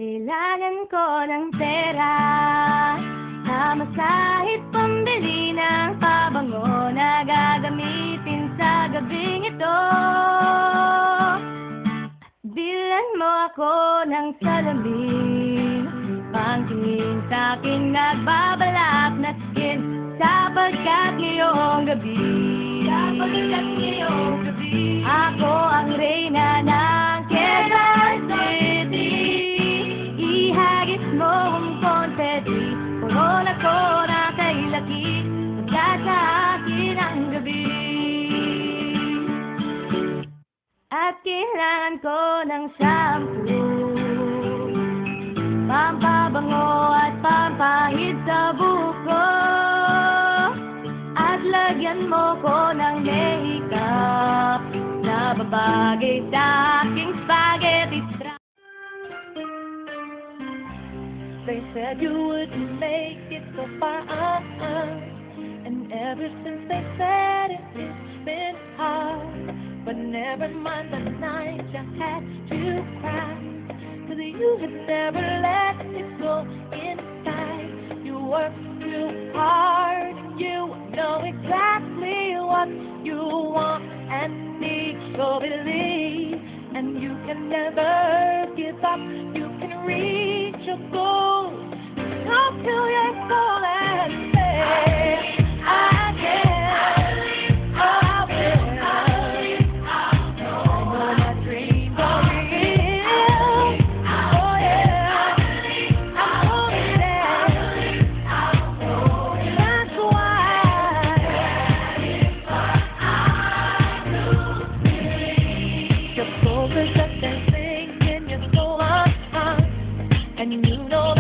Kailangan ko ng pera na masahit pambili ng pabango na gagamitin sa gabing ito. Bilan mo ako ng salamin, pangtingin sa'king nagbabalak na skin, sapagkat ngayong gabi ako ang reyna ng Quezon City. Ihagis mo ang confetti, corona ko na kay laki, pagkat sa akin ang gabi. At kailangan ko ng shampoo, pampabango at pampahid sa buko, at lagyan mo ko ng makeup na babagay sa aking spaghetti strap. They said you wouldn't make it so far, and ever since they said it, it's been hard. But never mind the night you had to cry, 'cause you had never let it go inside. You worked too hard, and you know exactly what you want and need, so believe, and you can never give up. You can reach your goals. Talk to your soul and say, I can. And you know